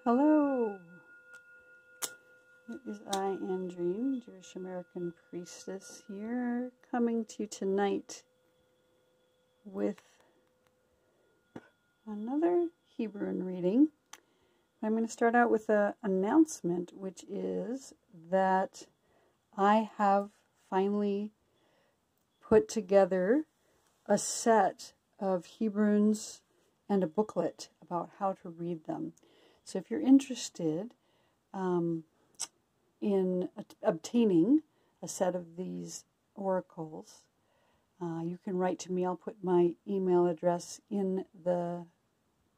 Hello, it is I, Andrine, Jewish American Priestess, here, coming to you tonight with another Hebrew reading. I'm going to start out with an announcement, which is that I have finally put together a set of Hebrunes and a booklet about how to read them. So if you're interested in obtaining a set of these oracles, you can write to me. I'll put my email address in the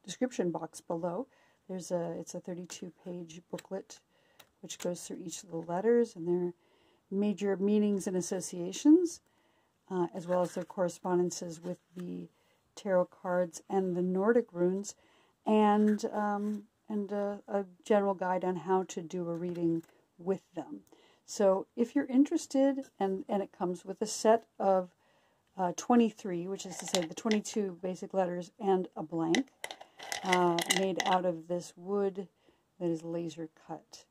description box below. It's a 32-page booklet which goes through each of the letters and their major meanings and associations, as well as their correspondences with the tarot cards and the Nordic runes, and a general guide on how to do a reading with them. So if you're interested, and it comes with a set of 23, which is to say the 22 basic letters and a blank, made out of this wood that is laser cut.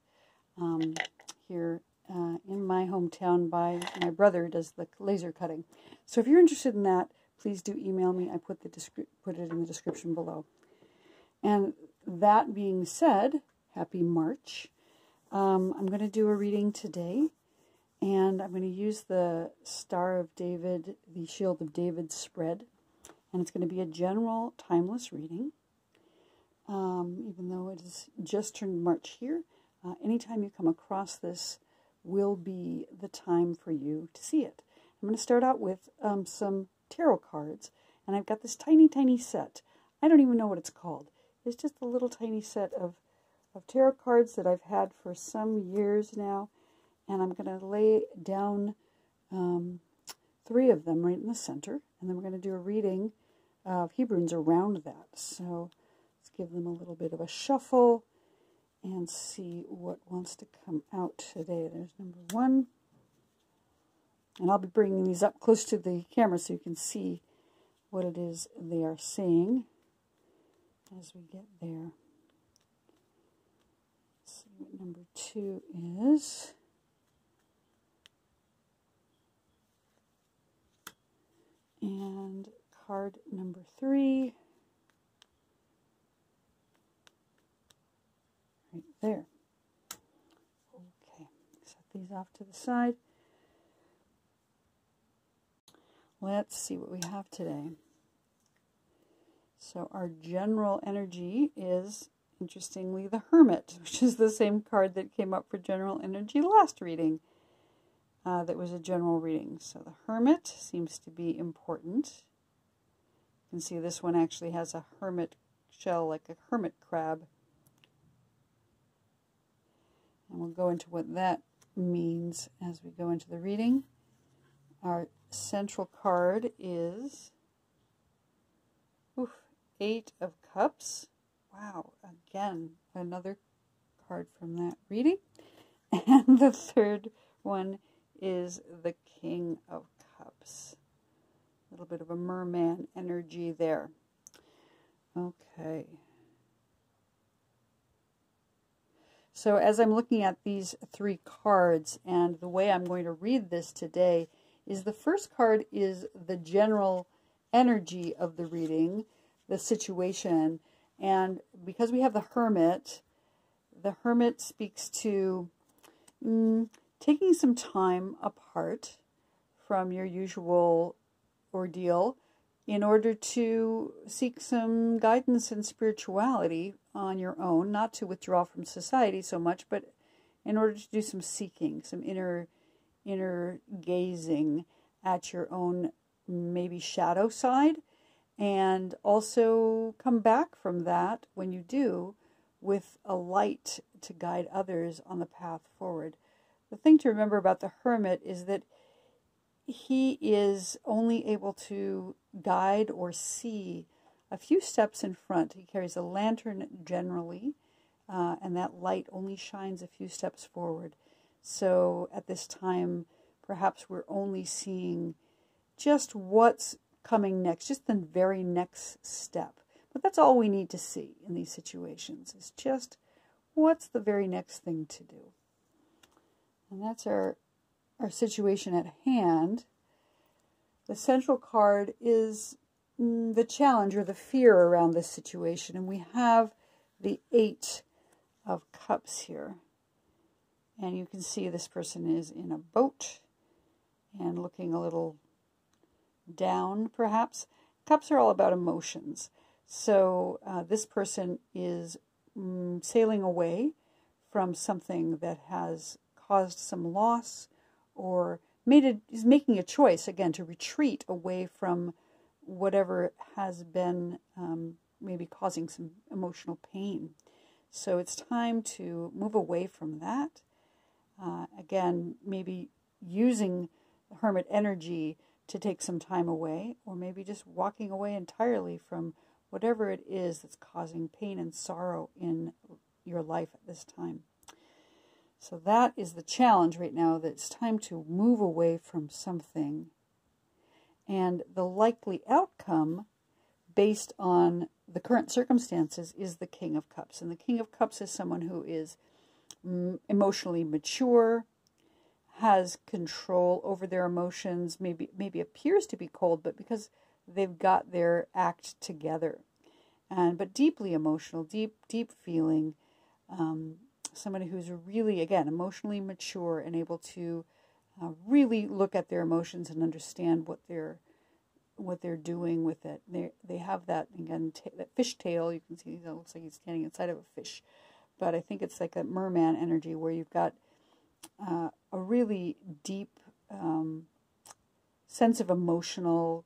Here in my hometown, by my brother does the laser cutting. So if you're interested in that, please do email me. I put it in the description below. And that being said, happy March. I'm going to do a reading today, and I'm going to use the Star of David, the Shield of David spread, and it's going to be a general, timeless reading. Even though it is just turned March here, anytime you come across this will be the time for you to see it. I'm going to start out with some tarot cards, and I've got this tiny, tiny set. I don't even know what it's called. It's just a little tiny set of tarot cards that I've had for some years now, and I'm going to lay down 3 of them right in the center, and then we're going to do a reading of Hebrews around that. So let's give them a little bit of a shuffle and see what wants to come out today. There's number 1, and I'll be bringing these up close to the camera so you can see what it is they are saying as we get there. Let's see what number 2 is. And card number 3. Right there. Okay, set these off to the side. Let's see what we have today. So our general energy is, interestingly, the Hermit, which is the same card that came up for general energy last reading. That was a general reading. So the Hermit seems to be important. You can see this one actually has a hermit shell, like a hermit crab. And we'll go into what that means as we go into the reading. Our central card is 8 of Cups. Wow, again, another card from that reading. And the third one is the King of Cups. A little bit of a merman energy there. Okay. So as I'm looking at these 3 cards, and the way I'm going to read this today is the first card is the general energy of the reading, the situation, and because we have the Hermit speaks to taking some time apart from your usual ordeal in order to seek some guidance and spirituality on your own, not to withdraw from society so much, but in order to do some seeking, some inner gazing at your own maybe shadow side, and also come back from that when you do with a light to guide others on the path forward. The thing to remember about the Hermit is that he is only able to guide or see a few steps in front. He carries a lantern generally, and that light only shines a few steps forward. So at this time, perhaps we're only seeing just what's coming next, just the very next step. But that's all we need to see in these situations, is just what's the very next thing to do? And that's our situation at hand. The central card is the challenge or the fear around this situation. And we have the 8 of Cups here. And you can see this person is in a boat and looking a little down, perhaps. Cups are all about emotions. So this person is sailing away from something that has caused some loss, or is making a choice, again, to retreat away from whatever has been maybe causing some emotional pain. So it's time to move away from that. Again, maybe using Hermit energy to take some time away, or maybe just walking away entirely from whatever it is that's causing pain and sorrow in your life at this time. So that is the challenge right now, that it's time to move away from something. And the likely outcome, based on the current circumstances, is the King of Cups. And the King of Cups is someone who is emotionally mature, has control over their emotions, maybe appears to be cold, but because they've got their act together. But deeply emotional, deep feeling, somebody who's really, again, emotionally mature and able to really look at their emotions and understand what they're doing with it. They have that, again, that fish tail. You can see it looks like he's standing inside of a fish, but I think it's like a merman energy where you've got a really deep sense of emotional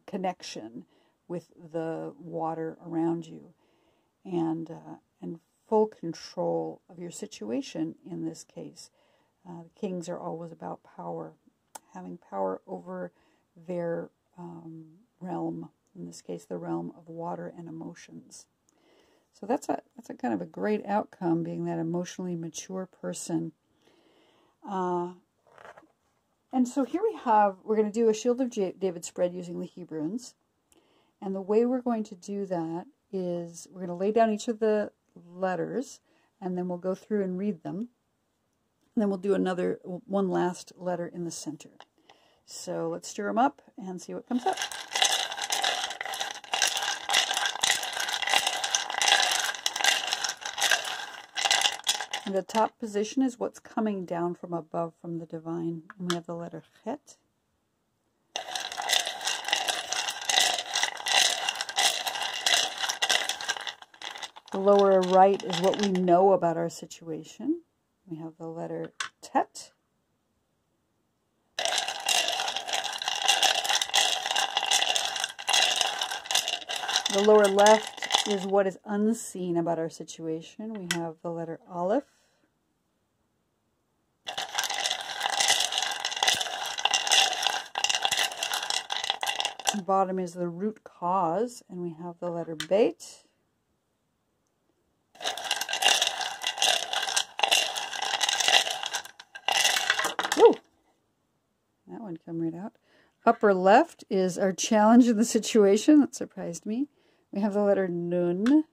connection with the water around you, and full control of your situation in this case. Kings are always about power, having power over their realm, in this case the realm of water and emotions. So that's a kind of a great outcome, being that emotionally mature person. And so here we're going to do a Shield of David spread using the Hebrunes. And the way we're going to do that is we're going to lay down each of the letters, and then we'll go through and read them. And then we'll do one last letter in the center. So let's stir them up and see what comes up. The top position is what's coming down from above from the divine. And we have the letter Het. The lower right is what we know about our situation. We have the letter Tet. The lower left is what is unseen about our situation. We have the letter Aleph. The bottom is the root cause, and we have the letter Beit. Woo! That one came right out. Upper left is our challenge in the situation. That surprised me. We have the letter Nun.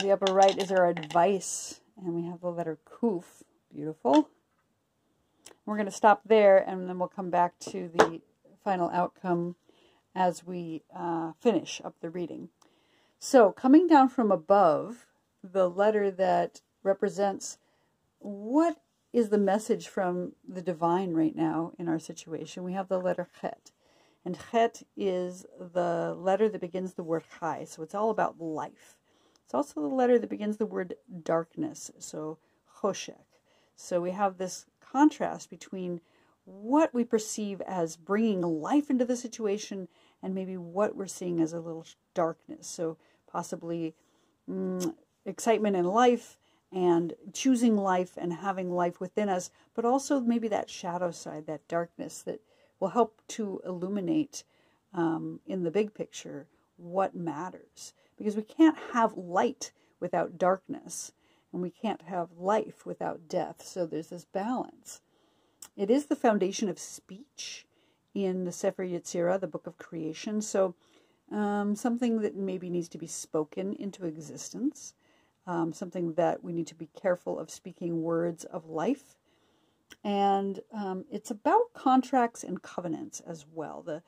The upper right is our advice, and we have the letter Kuf. Beautiful. We're going to stop there, and then we'll come back to the final outcome as we finish up the reading. So, coming down from above, the letter that represents what is the message from the divine right now in our situation, we have the letter Het. And Het is the letter that begins the word Chai, so it's all about life. It's also the letter that begins the word darkness, so Choshek. So we have this contrast between what we perceive as bringing life into the situation and maybe what we're seeing as a little darkness. So possibly excitement in life and choosing life and having life within us, but also maybe that shadow side, that darkness that will help to illuminate in the big picture what matters. Because we can't have light without darkness, and we can't have life without death. So there's this balance It is the foundation of speech in the Sefer Yetzirah, the book of creation. So something that maybe needs to be spoken into existence, something that we need to be careful of speaking words of life. And it's about contracts and covenants as well. The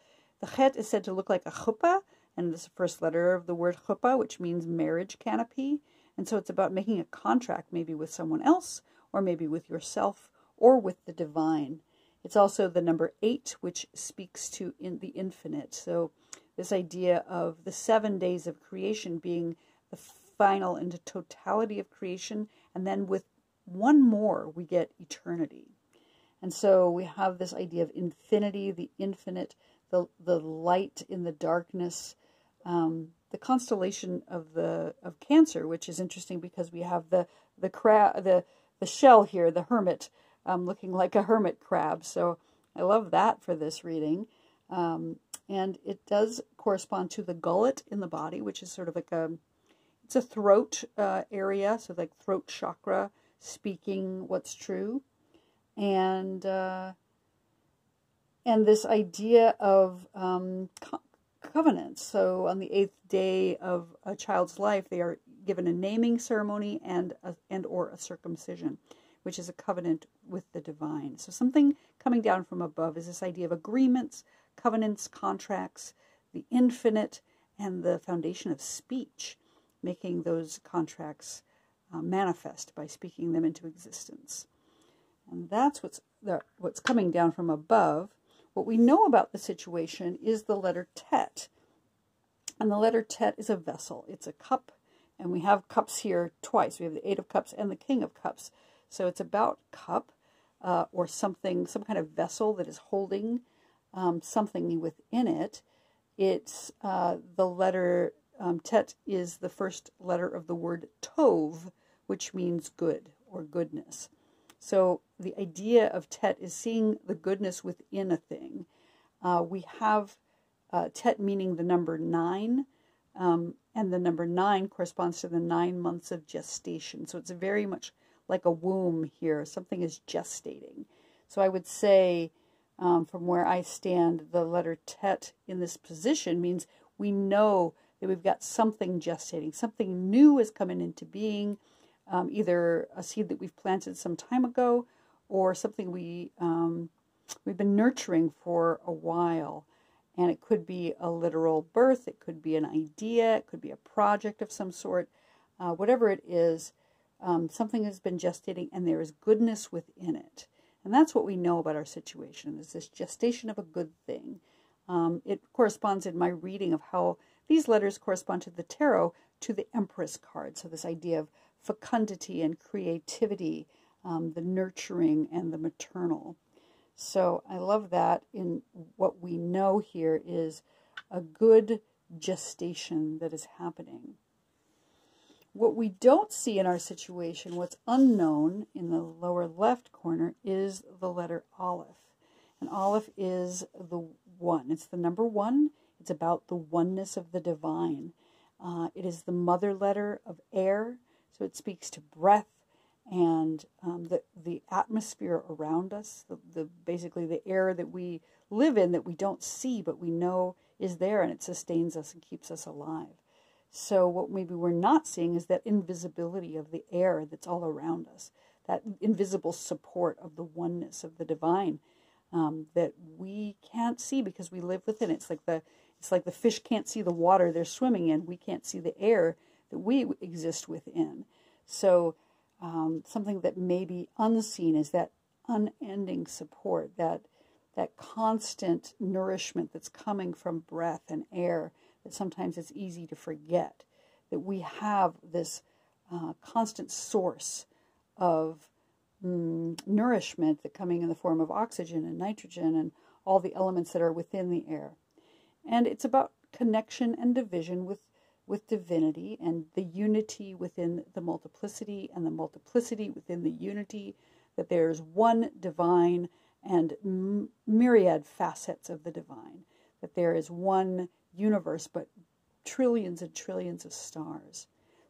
chet is said to look like a chuppah, and this is the first letter of the word chuppah, which means marriage canopy. And so it's about making a contract, maybe with someone else, or maybe with yourself, or with the divine. It's also the number 8, which speaks to the infinite. So this idea of the 7 days of creation being the final and the totality of creation, and then with one more, we get eternity. And so we have this idea of infinity, the infinite, the light in the darkness, the constellation of Cancer, which is interesting because we have the shell here, the hermit, looking like a hermit crab. So I love that for this reading. And it does correspond to the gullet in the body, which is sort of like it's a throat area, so like throat chakra, speaking what's true. And this idea of covenants. So on the 8th day of a child's life, they are given a naming ceremony and or a circumcision, which is a covenant with the divine. So something coming down from above is this idea of agreements, covenants, contracts, the infinite, and the foundation of speech, making those contracts manifest by speaking them into existence. And that's what's coming down from above. What we know about the situation is the letter Tet. And the letter Tet is a vessel. It's a cup. And we have cups here twice. We have the 8 of Cups and the King of Cups. So it's about cup or something, some kind of vessel that is holding something within it. It's the letter Tet is the first letter of the word Tov, which means good or goodness. So the idea of Tet is seeing the goodness within a thing. We have Tet meaning the number 9, and the number 9 corresponds to the 9 months of gestation. So it's very much like a womb here. Something is gestating. So I would say, from where I stand, the letter Tet in this position means we know that we've got something gestating. Something new is coming into being. Either a seed that we've planted some time ago, or something we've been nurturing for a while. And it could be a literal birth, it could be an idea, it could be a project of some sort. Whatever it is, something has been gestating, and there is goodness within it. And that's what we know about our situation, is this gestation of a good thing. It corresponds in my reading of how these letters correspond to the tarot to the Empress card. So this idea of fecundity and creativity, the nurturing and the maternal. So I love that in what we know here is a good gestation that is happening. What we don't see in our situation, what's unknown in the lower left corner, is the letter Aleph. And Aleph is the 1. It's the number 1. It's about the oneness of the divine. It is the mother letter of air. So it speaks to breath and the atmosphere around us, basically the air that we live in that we don't see but we know is there, and it sustains us and keeps us alive. So what maybe we're not seeing is that invisibility of the air that's all around us, that invisible support of the oneness of the divine that we can't see because we live within it. It's like the fish can't see the water they're swimming in. We can't see the air that we exist within. So something that may be unseen is that unending support, that constant nourishment that's coming from breath and air, that sometimes it's easy to forget, that we have this constant source of nourishment that coming in the form of oxygen and nitrogen and all the elements that are within the air. And it's about connection and division with divinity, and the unity within the multiplicity, and the multiplicity within the unity, that there's one divine and myriad facets of the divine, that there is one universe but trillions and trillions of stars.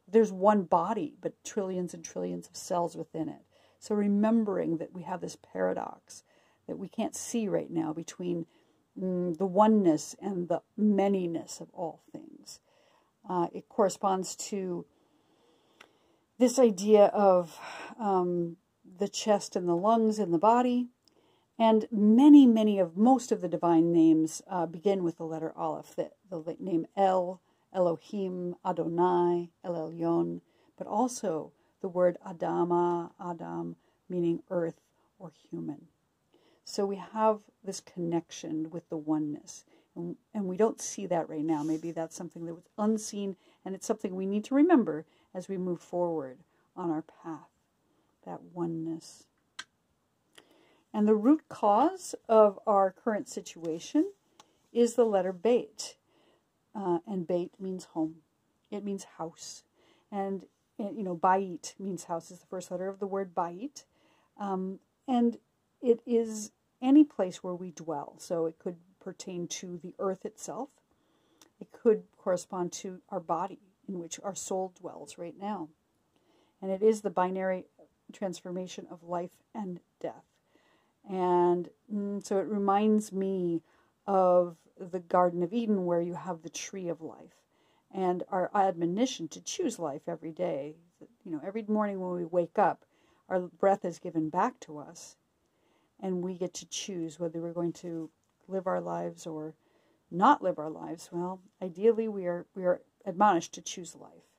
There's one body but trillions and trillions of cells within it. So remembering that we have this paradox, that we can't see right now between the oneness and the manyness of all things. It corresponds to this idea of the chest and the lungs in the body. And most of the divine names begin with the letter Aleph, the name El, Elohim, Adonai, El Elyon, but also the word Adama, Adam, meaning earth or human. So we have this connection with the oneness, and we don't see that right now. Maybe that's something that was unseen, and it's something we need to remember as we move forward on our path, that oneness. And the root cause of our current situation is the letter Beit. And Beit means home. It means house. And Bait means house is the first letter of the word Bait. And it is any place where we dwell. So it could pertain to the earth itself. It could correspond to our body, in which our soul dwells right now. And it is the binary transformation of life and death. And so it reminds me of the Garden of Eden, where you have the tree of life, and our admonition to choose life every day. Every morning when we wake up, our breath is given back to us, and we get to choose whether we're going to live our lives or not live our lives. Well, ideally, we are admonished to choose life.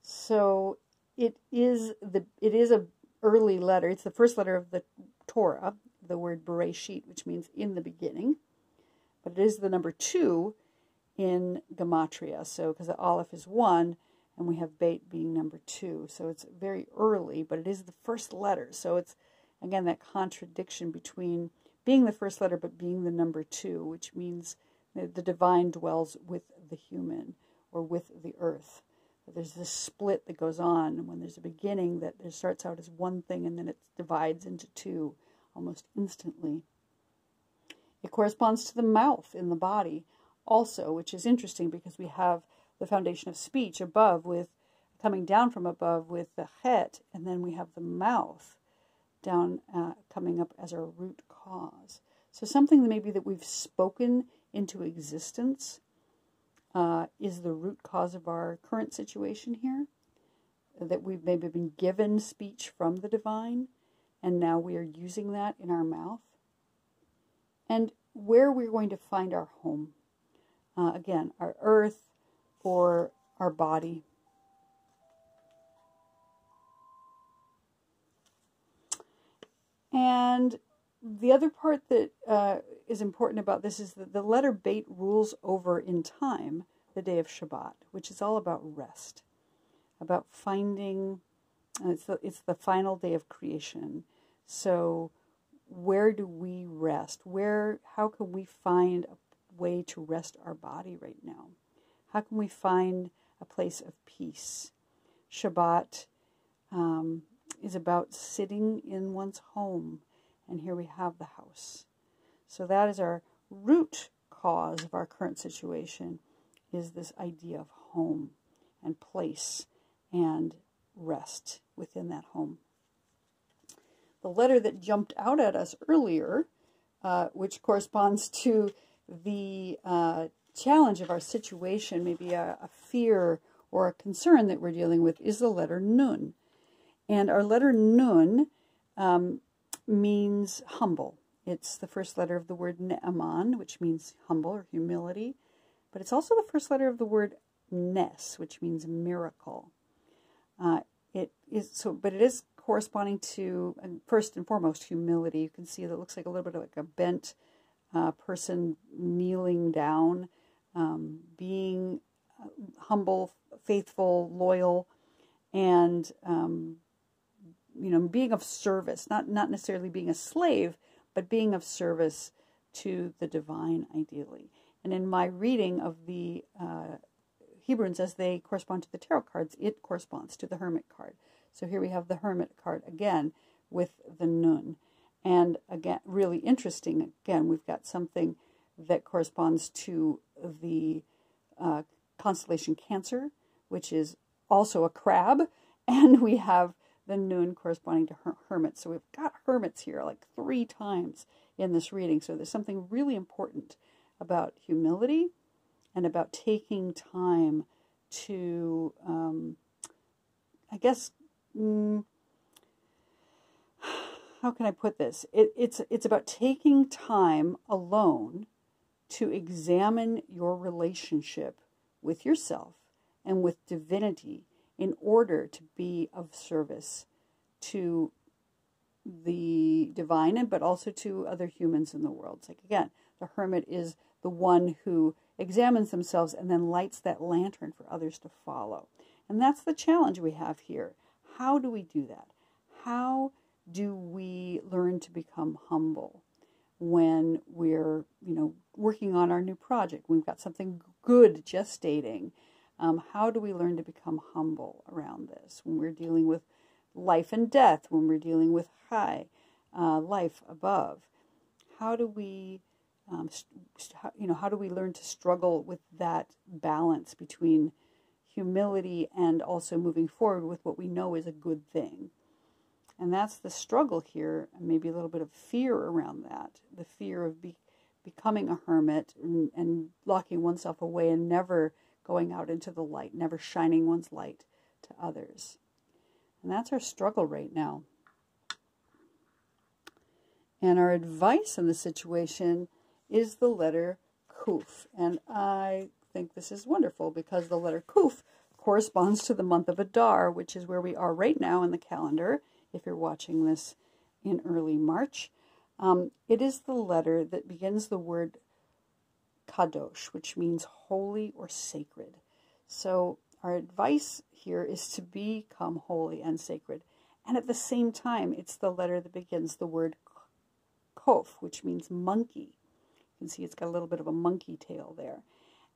So it is a early letter. It's the first letter of the Torah, the word Bereshit, which means in the beginning, but it is the number 2 in Gematria. So because the Aleph is 1, and we have Beit being number 2, so it's very early, but it is the first letter. So it's again that contradiction between being the first letter but being the number 2, which means that the divine dwells with the human or with the earth. There's this split that goes on when there's a beginning that it starts out as one thing and then it divides into 2 almost instantly. It corresponds to the mouth in the body also, which is interesting because we have the foundation of speech above with coming down from above with the het, and then we have the mouth down coming up as our root cause. So something maybe that we've spoken into existence is the root cause of our current situation here, that we've maybe been given speech from the divine, and now we are using that in our mouth. And where we're going to find our home. Again, our earth or our body. And the other part that is important about this is that the letter Beit rules over in time the day of Shabbat, which is all about rest, about finding, it's the final day of creation. So where do we rest? How can we find a way to rest our body right now? How can we find a place of peace? Shabbat is about sitting in one's home, and here we have the house. So that is our root cause of our current situation, is this idea of home and place and rest within that home. The letter that jumped out at us earlier, which corresponds to the challenge of our situation, maybe a fear or a concern that we're dealing with, is the letter Nun. And our letter Nun means humble. It's the first letter of the word Ne'aman, which means humble or humility. But it's also the first letter of the word Nes, which means miracle. But it is corresponding to, first and foremost, humility. You can see that it looks like a little bit like a bent person kneeling down, being humble, faithful, loyal, and being of service. Not necessarily being a slave, but being of service to the divine, ideally. And in my reading of the Hebrunes, as they correspond to the tarot cards, it corresponds to the Hermit card. So here we have the Hermit card again with the Nun. And again, really interesting, again, we've got something that corresponds to the constellation Cancer, which is also a crab. And we have the nun corresponding to hermits. So we've got hermits here like 3 times in this reading. So there's something really important about humility and about taking time to, I guess, how can I put this? It's about taking time alone to examine your relationship with yourself and with divinity in order to be of service to the divine, but also to other humans in the world. It's like, again, the hermit is the one who examines themselves and then lights that lantern for others to follow. And that's the challenge we have here. How do we do that? How do we learn to become humble when we're, working on our new project? We've got something good gestating. How do we learn to become humble around this when we're dealing with life and death, when we're dealing with high life above? How do we, how do we learn to struggle with that balance between humility and also moving forward with what we know is a good thing? And that's the struggle here, and maybe a little bit of fear around that, the fear of becoming a hermit and locking oneself away and never going out into the light, never shining one's light to others. And that's our struggle right now. And our advice in the situation is the letter Kuf. And I think this is wonderful because the letter Kuf corresponds to the month of Adar, which is where we are right now in the calendar, if you're watching this in early March. It is the letter that begins the word kadosh, which means holy or sacred. So our advice here is to become holy and sacred. And at the same time, it's the letter that begins the word kof, which means monkey. You can see it's got a little bit of a monkey tail there.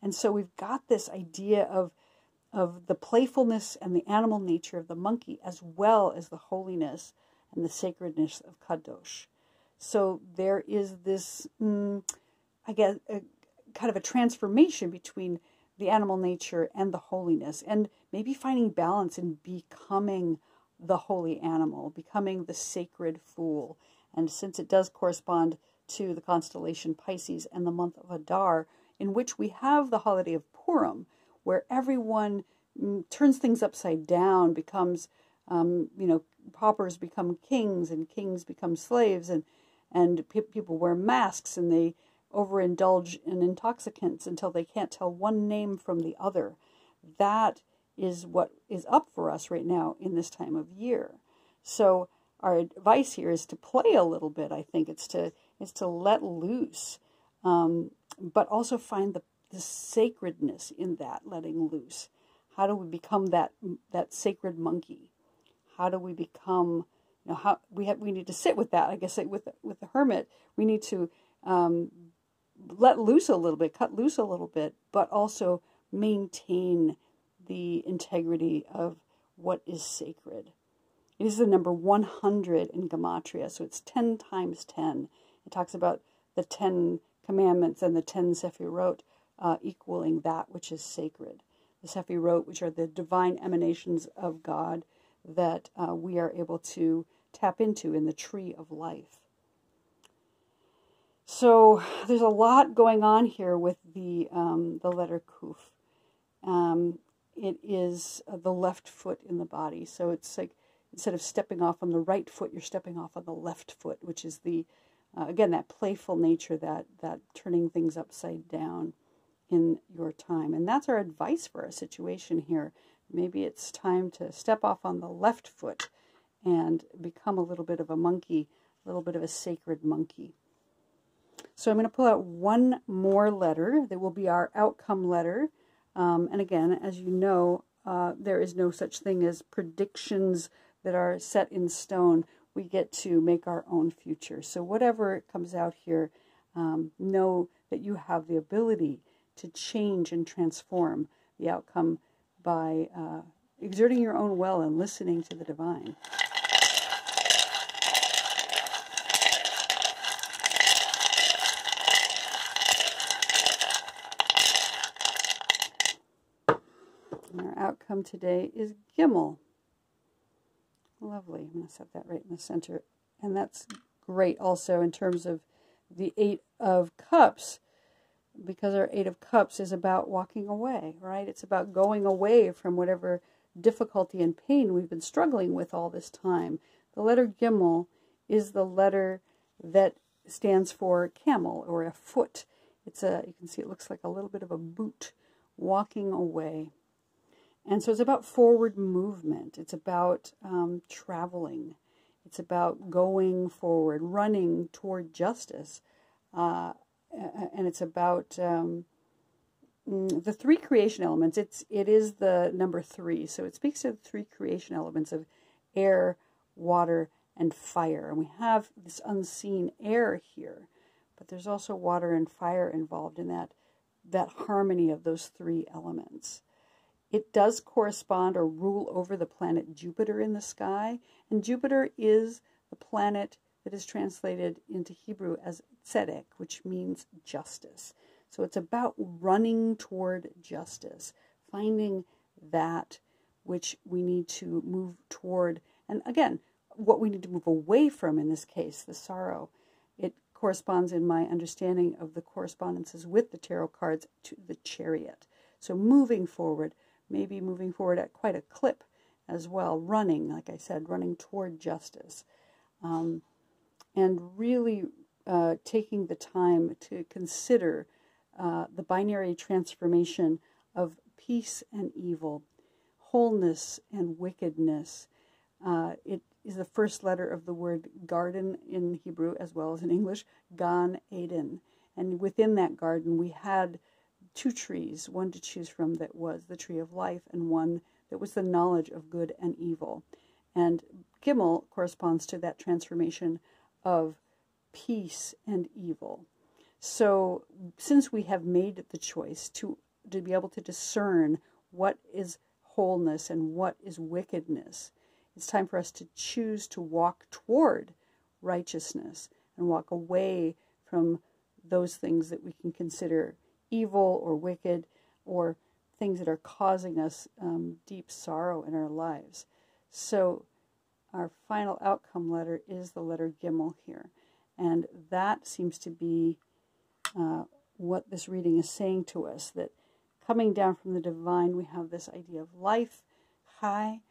And so we've got this idea of the playfulness and the animal nature of the monkey, as well as the holiness and the sacredness of kadosh. So there is this, I guess, kind of a transformation between the animal nature and the holiness, and maybe finding balance in becoming the holy animal, becoming the sacred fool. And since it does correspond to the constellation Pisces and the month of Adar, in which we have the holiday of Purim, where everyone turns things upside down, becomes, paupers become kings and kings become slaves, and people wear masks and they overindulge in intoxicants until they can't tell one name from the other. That is what is up for us right now in this time of year. So our advice here is to play a little bit. I think it's to let loose, but also find the sacredness in that letting loose. How do we become that sacred monkey? How do we become, how we need to sit with that. I guess with the hermit, we need to let loose a little bit, cut loose a little bit, but also maintain the integrity of what is sacred. It is the number 100 in Gematria, so it's 10 times 10. It talks about the 10 commandments and the 10 Sephirot equaling that which is sacred. The Sephirot, which are the divine emanations of God that we are able to tap into in the tree of life. So there's a lot going on here with the letter Kuf. It is the left foot in the body. So it's like instead of stepping off on the right foot, you're stepping off on the left foot, which is the, again, that playful nature, that turning things upside down in your time. And that's our advice for our situation here. Maybe it's time to step off on the left foot and become a little bit of a monkey, a little bit of a sacred monkey. So I'm going to pull out one more letter that will be our outcome letter. And again, as you know, there is no such thing as predictions that are set in stone. We get to make our own future. So whatever comes out here, know that you have the ability to change and transform the outcome by exerting your own will and listening to the divine. And our outcome today is Gimel. Lovely. I'm going to set that right in the center. And that's great also in terms of the Eight of Cups, because our Eight of Cups is about walking away, right? It's about going away from whatever difficulty and pain we've been struggling with all this time. The letter Gimel is the letter that stands for camel or a foot. It's you can see it looks like a little bit of a boot, walking away. And so it's about forward movement. It's about traveling. It's about going forward, running toward justice. And it's about the three creation elements. It is the number 3. So it speaks to the 3 creation elements of air, water, and fire. And we have this unseen air here, but there's also water and fire involved in that harmony of those 3 elements. It does correspond or rule over the planet Jupiter in the sky, and Jupiter is the planet that is translated into Hebrew as tzedek, which means justice. So it's about running toward justice, finding that which we need to move toward, and again, what we need to move away from in this case, the sorrow. It corresponds in my understanding of the correspondences with the tarot cards to the Chariot. So moving forward, maybe moving forward at quite a clip as well, running, like I said, running toward justice. And really taking the time to consider the binary transformation of peace and evil, wholeness and wickedness. It is the first letter of the word garden in Hebrew as well as in English, Gan Eden. And within that garden we had 2 trees, one to choose from that was the tree of life and one that was the knowledge of good and evil. And Gimel corresponds to that transformation of peace and evil. So since we have made the choice to be able to discern what is wholeness and what is wickedness, it's time for us to choose to walk toward righteousness and walk away from those things that we can consider evil or wicked or things that are causing us deep sorrow in our lives. So our final outcome letter is the letter Gimel here. And that seems to be what this reading is saying to us, that coming down from the divine, we have this idea of life, Chai,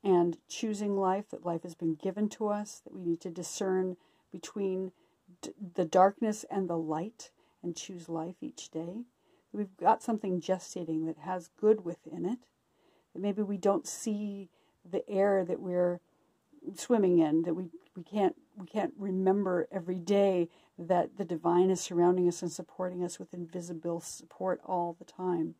and choosing life, that life has been given to us, that we need to discern between the darkness and the light and choose life each day. We've got something gestating that has good within it, that maybe we don't see the air that we're swimming in, that we can't remember every day that the divine is surrounding us and supporting us with invisible support all the time.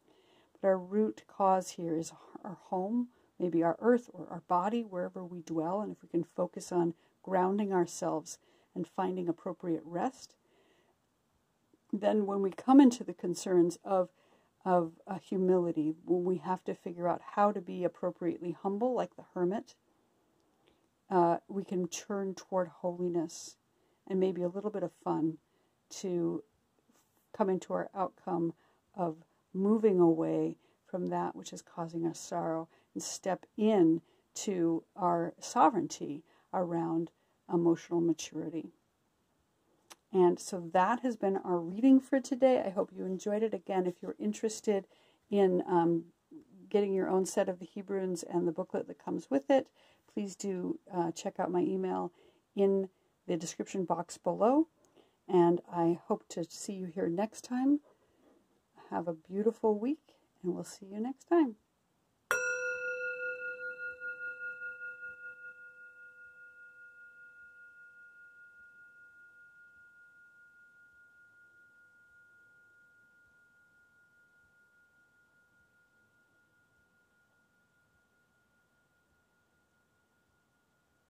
But our root cause here is our home, maybe our earth or our body, wherever we dwell, and if we can focus on grounding ourselves and finding appropriate rest, then when we come into the concerns of humility, when we have to figure out how to be appropriately humble, like the hermit, we can turn toward holiness and maybe a little bit of fun to come into our outcome of moving away from that which is causing us sorrow and step in to our sovereignty around emotional maturity. And so that has been our reading for today. I hope you enjoyed it. Again, if you're interested in getting your own set of the Hebrunes and the booklet that comes with it, please do check out my email in the description box below. And I hope to see you here next time. Have a beautiful week, and we'll see you next time.